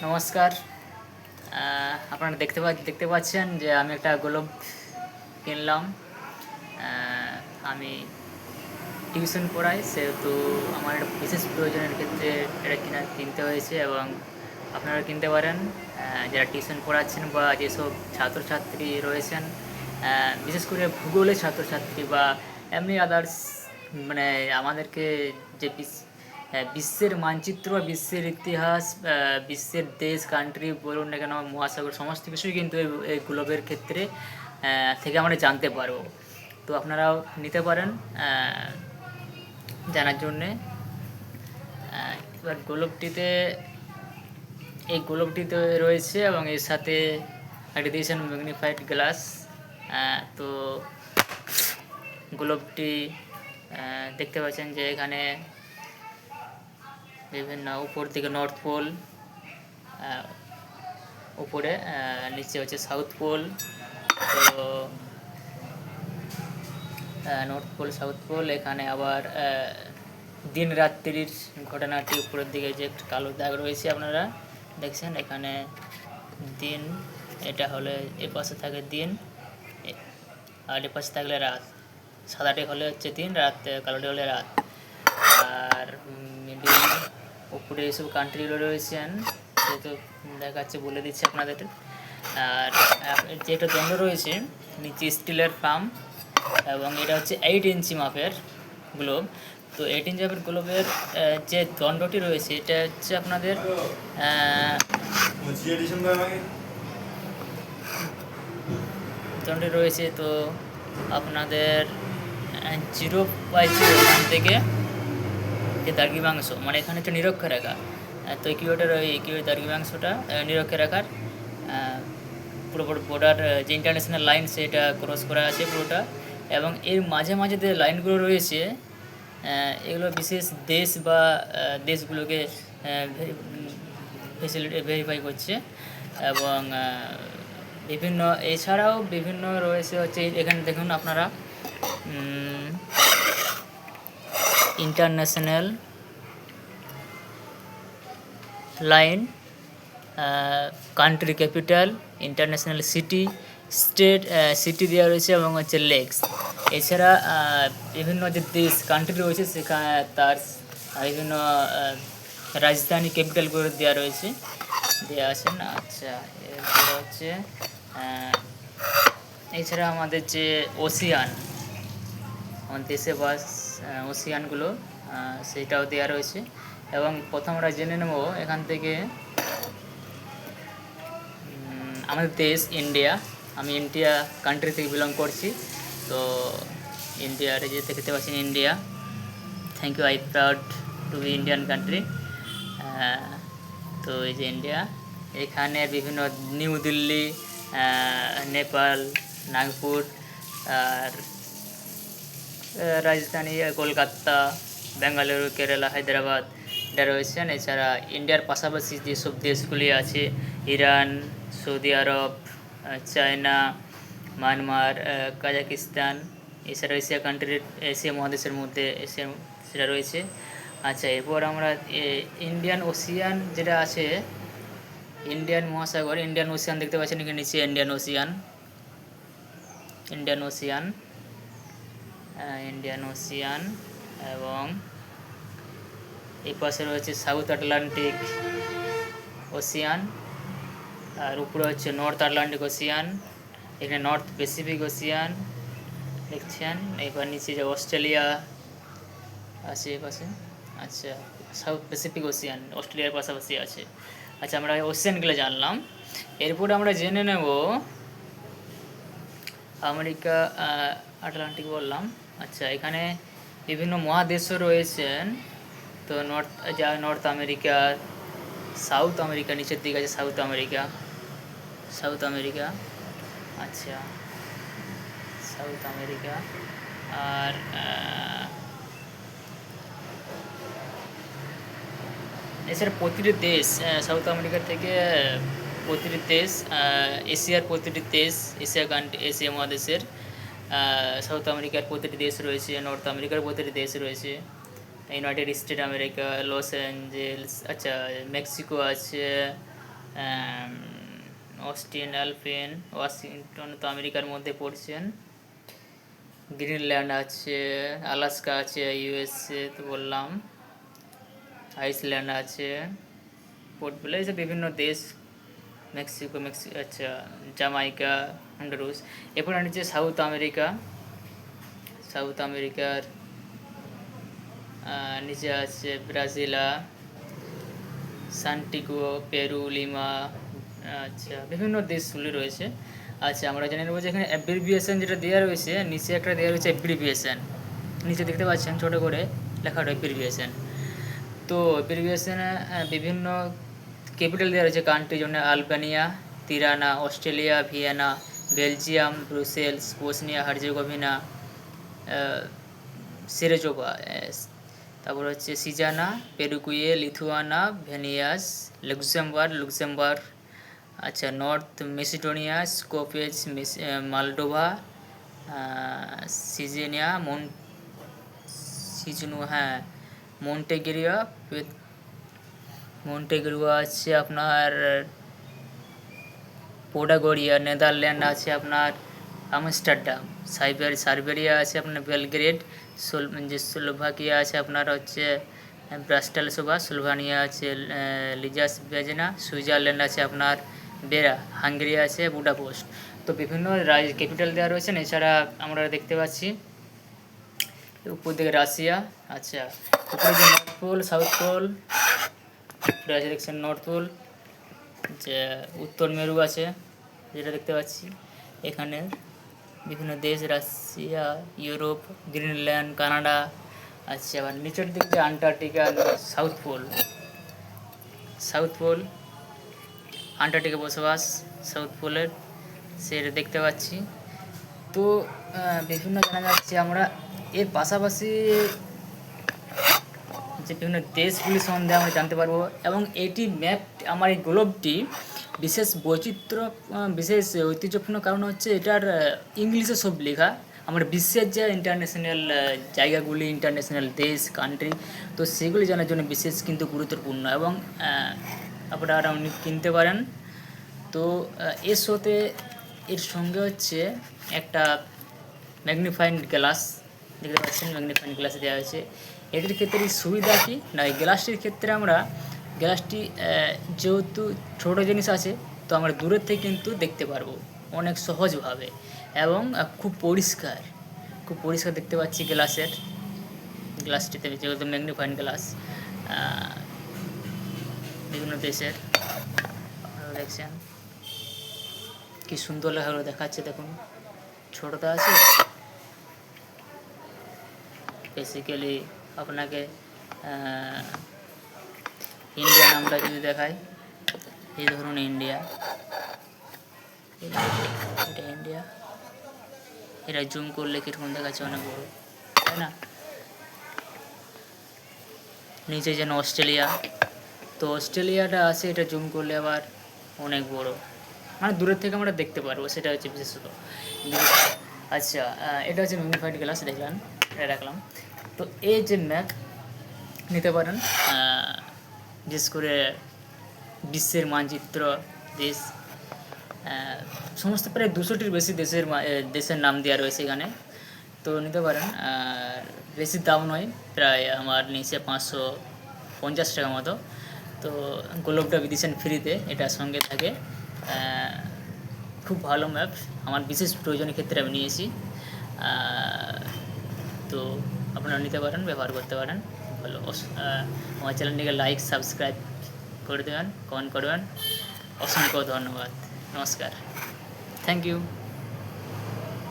নমস্কার। আপনারা দেখতে পাচ্ছেন যে আমি একটা গোলাপ কিনলাম। আমি টিউশন পড়াই, সেহেতু আমার একটা বিশেষ প্রয়োজনের ক্ষেত্রে এটা কিনতে হয়েছে এবং আপনারা কিনতে পারেন। যারা টিউশন পড়াচ্ছেন বা যেসব ছাত্রছাত্রী রয়েছেন, বিশেষ করে ভূগোলের ছাত্রছাত্রী বা এমনি আদার্স, মানে আমাদেরকে যে বিশ্বের মানচিত্র বা বিশ্বের ইতিহাস, বিশ্বের দেশ কান্ট্রি বলুন না কেন, মহাসাগর, সমস্ত কিছুই কিন্তু এই গ্লোবের ক্ষেত্রে থেকে আমরা জানতে পারবো। তো আপনারাও নিতে পারেন জানার জন্যে। এবার এই গোলকটিতে রয়েছে এবং এর সাথে একটা দিয়েছেন ম্যাগনিফাইড গ্লাস। তো গোলকটি দেখতে পাচ্ছেন যে এখানে বিভিন্ন উপর দিকে নর্থ পোল, উপরে নিচে হচ্ছে সাউথ পোল। তো নর্থ পোল, সাউথ পোল, এখানে আবার দিন রাত্রির ঘটনাটি উপরের দিকে যে একটু কালো দাগ রয়েছে আপনারা দেখছেন। এখানে দিন, এটা হলে এ পাশে থাকে দিন আর এ পাশে থাকলে রাত। সাদাটি হলে হচ্ছে দিন, কালোটি হলে রাত। আর মিডিল উপরে এইসব কান্ট্রিগুলো রয়েছেন, সেহেতু দেখাচ্ছে, বলে দিচ্ছি আপনাদের। আর যেটা দণ্ড রয়েছে নিচে স্টিলের পাম্প, এবং এটা হচ্ছে 8 ইঞ্চি মাপের গ্লোব। তো 8 ইঞ্চি মাপের গ্লোবের যে দণ্ডটি রয়েছে এটা হচ্ছে আপনাদের দণ্ডটি রয়েছে। তো আপনাদের 0/0 এখান থেকে যে দ্রাঘিমাংশ, মানে এখানে হচ্ছে নিরক্ষরেখা। তো ইকুয়েটর, ওই দ্রাঘিমাংশটা নিরক্ষরেখার পুরো বর্ডার, যে ইন্টারন্যাশনাল লাইন সেটা ক্রস করা আছে পুরোটা। এবং এর মাঝে মাঝে যে লাইনগুলো রয়েছে, এগুলো বিশেষ দেশ বা দেশগুলোকে ভেরিফাই করছে। এবং বিভিন্ন, এছাড়াও বিভিন্ন রয়েছে হচ্ছে, এখানে দেখুন আপনারা international line, country capital, international city, state city দেওয়া রয়েছে এবং হচ্ছে লেকস। এছাড়া বিভিন্ন যে দেশ কান্ট্রি রয়েছে সেখানে তার বিভিন্ন রাজধানী, ক্যাপিটালগুলো দেওয়া আছে না। আচ্ছা, এরপরে হচ্ছে এছাড়া আমাদের যে ওশিয়ান, আমাদের দেশে বাস ওশিয়ানগুলো, সেটাও দেওয়া রয়েছে। এবং প্রথম আমরা জেনে নেব এখান থেকে আমাদের দেশ ইন্ডিয়া। আমি ইন্ডিয়া কান্ট্রি থেকে বিলং করছি। তো ইন্ডিয়ার যে দেখতে পাচ্ছেন India, thank you, I proud to be Indian country. তো এই যে ইন্ডিয়া, এখানে বিভিন্ন নিউ দিল্লি, নেপাল, নাগপুর, আর রাজধানী কলকাতা, বেঙ্গালুরু, কেরালা, হায়দ্রাবাদ এটা রয়েছেন। এছাড়া ইন্ডিয়ার পাশাপাশি যেসব দেশগুলি আছে, ইরান, সৌদি আরব, চায়না, মায়ানমার, কাজাকিস্তান, এছাড়া এশিয়া কান্ট্রির, এশিয়া মহাদেশের মধ্যে সেটা রয়েছে। আচ্ছা, এরপর আমরা ইন্ডিয়ান ওশিয়ান যেটা আছে, ইন্ডিয়ান মহাসাগর, ইন্ডিয়ান ওশিয়ান দেখতে পাচ্ছেন এখানে নিচে ইন্ডিয়ান ওশিয়ান, এবং এই পাশে রয়েছে সাউথ আটলান্টিক ওশিয়ান, আর উপরে হচ্ছে নর্থ আটলান্টিক ওশিয়ান, এখানে নর্থ প্যাসিফিক ওশিয়ান দেখছেন। এবার নিচে যে অস্ট্রেলিয়া আছে এই পাশে। আচ্ছা, সাউথ প্যাসিফিক ওশিয়ান অস্ট্রেলিয়ার পাশাপাশি আছে। আচ্ছা, আমরা ওশিয়ানগুলো জানলাম। এরপরে আমরা জেনে নেব আমেরিকা, আটলান্টিক বললাম। আচ্ছা, এখানে বিভিন্ন মহাদেশও রয়েছেন। তো নর্থ আমেরিকা, সাউথ আমেরিকা, নিচের দিকে আছে সাউথ আমেরিকা। আচ্ছা, সাউথ আমেরিকা। আর এছাড়া প্রতিটি দেশ, সাউথ আমেরিকা থেকে প্রতিটি দেশ, এশিয়ার প্রতিটি দেশ, এশিয়া মহাদেশের সাউথ আমেরিকার প্রতিটি দেশ রয়েছে, নর্থ আমেরিকার প্রতিটি দেশ রয়েছে, United State America, Los Angeles, আচ্ছা, মেক্সিকো আছে, অস্টিন অ্যালপিন ওয়াশিংটন তো আমেরিকার মধ্যে পড়ছেন। গ্রিনল্যান্ড আছে, আলাস্কা আছে, ইউএসএ তো বললাম, আইসল্যান্ড আছে, পোর্ট ব্লেয়ার, এইসব বিভিন্ন দেশ, মেক্সিকো আচ্ছা, জামাইকা, হন্ডুরাস। এরপর নিচে সাউথ আমেরিকার নিচে আছে ব্রাজিলা, সান্টিগো, পেরু, লিমা, আচ্ছা বিভিন্ন দেশগুলি রয়েছে। আচ্ছা, আমরা জেনে নেবো যে এখানে অ্যাব্রিভিয়েশন যেটা দেওয়া রয়েছে, নিচে একটা দেওয়া রয়েছে অ্যাব্রিভিয়েশন, নিচে দেখতে পাচ্ছেন ছোটো করে লেখাটা অ্যাব্রিভিয়েশন। তো অ্যাব্রিভিয়েশনে বিভিন্ন ক্যাপিটাল দেওয়া রয়েছে কান্ট্রি, যেমন Albania, Tirana, Australia, Vienna, Belgium, Brussels, Bosnia Herzegovina, Sarajevo, তারপর হচ্ছে সিজানা, পেরুগুয়ে, লিথুয়ানা, ভেনিয়াস, লুক্সেমবার্গ, আচ্ছা নর্থ মেসিডোনিয়া, স্কোপেজ, মালডোভা, সিজেনিয়া, মন্টেগেরিয়া আছে আপনার, পোডাগোরিয়া, নেদারল্যান্ড আছে আপনার আমস্টারডাম, সাইবেরিয়া আছে আপনার বেলগ্রেড, স্লোভাকিয়া আছে আপনার হচ্ছে ব্রাস্টালসোভা, স্লোভানিয়া আছে লিজাস বেজনা, সুইজারল্যান্ড আছে আপনার বেরা, হাঙ্গেরি আছে বুডাপেস্ট। তো বিভিন্ন ক্যাপিটাল দেওয়া রয়েছেন। এছাড়া আমরা দেখতে পাচ্ছি উপর দিকে রাশিয়া, আচ্ছা উপরে যে নর্থ পোল, সাউথ পোল আছে দেখছেন, নর্থ পোল যে উত্তর মেরু আছে যেটা দেখতে পাচ্ছি এখানে, বিভিন্ন দেশ, রাশিয়া, ইউরোপ, গ্রিনল্যান্ড, কানাডা। আচ্ছা, আবার নিচের দিকে যে আন্টার্কটিকা, সাউথ পোল আন্টার্কটিকা বসবাস সাউথ পোলের, সেটা দেখতে পাচ্ছি। তো বিভিন্ন জানা যাচ্ছে আমরা এর পাশাপাশি যে বিভিন্ন দেশগুলি সম্বন্ধে আমরা জানতে পারবো। এবং এটি ম্যাপ, আমার এই গ্লোবটি বিশেষ বৈচিত্র্য, বিশেষ ঐতিহ্যপূর্ণ কারণ হচ্ছে এটার ইংলিশে সব লেখা। আমার বিশ্বের যে ইন্টারন্যাশনাল জায়গাগুলি, ইন্টারন্যাশনাল দেশ, কান্ট্রি, তো সেগুলি জানার জন্য বিশেষ কিন্তু গুরুত্বপূর্ণ, এবং আপনারা কিনতে পারেন। তো এর সঙ্গে হচ্ছে একটা ম্যাগনিফাইং গ্লাস দেখতে পাচ্ছেন, ম্যাগনিফাইং গ্লাস দেওয়া হয়েছে। এটির ক্ষেত্রে সুবিধা কি না, এই গ্লাসটির ক্ষেত্রে গ্লাসটি যেহেতু ছোটো জিনিস আছে, তো আমরা দূরের থেকে কিন্তু দেখতে পারবো অনেক সহজভাবে, এবং খুব পরিষ্কার দেখতে পাচ্ছি গ্লাসটিতে, যেহেতু ম্যাগনিফাইং গ্লাস বিভিন্ন দেশের। আপনারা দেখছেন কি সুন্দর লেখাগুলো দেখাচ্ছে, দেখুন ছোটটা আছে। বেসিক্যালি আপনাকে ইন্ডিয়া নামটা যদি দেখায়, এই ধরুন ইন্ডিয়া, এটা ইন্ডিয়া, এটা জুম করলে কীরকম দেখাচ্ছে, অনেক বড়, তাই না? নিচে যেন অস্ট্রেলিয়া, তো অস্ট্রেলিয়াটা আছে, এটা জুম করলে আবার অনেক বড়, মানে দূরের থেকে আমরা দেখতে পারবো, সেটা হচ্ছে বিশেষত। আচ্ছা, এটা হচ্ছে ম্যাগনিফাইড গ্লাস, দেখলাম, এটা রাখলাম। তো এই যে ম্যাপ নিতে পারেন, বিশেষ করে বিশ্বের মানচিত্র, দেশ, সমস্ত প্রায় 200টির বেশি দেশের নাম দেওয়া রয়েছে এখানে, তো নিতে পারেন। আর বেশি দাম নয়, প্রায় আমার নিচে 550 টাকা মতো। তো গ্লোবটা দিয়েছেন ফ্রিতে, এটা সঙ্গে থাকে। খুব ভালো ম্যাপ, আমার বিশেষ প্রয়োজনের ক্ষেত্রে আমি নিয়েছি। তো আপনারা নিতে পারেন, ব্যবহার করতে পারেন, ভালো। আমার চ্যানেলটিকে লাইক, সাবস্ক্রাইব করে দেবেন, কমেন্ট করবেন। অসংখ্য ধন্যবাদ, নমস্কার, থ্যাংক ইউ।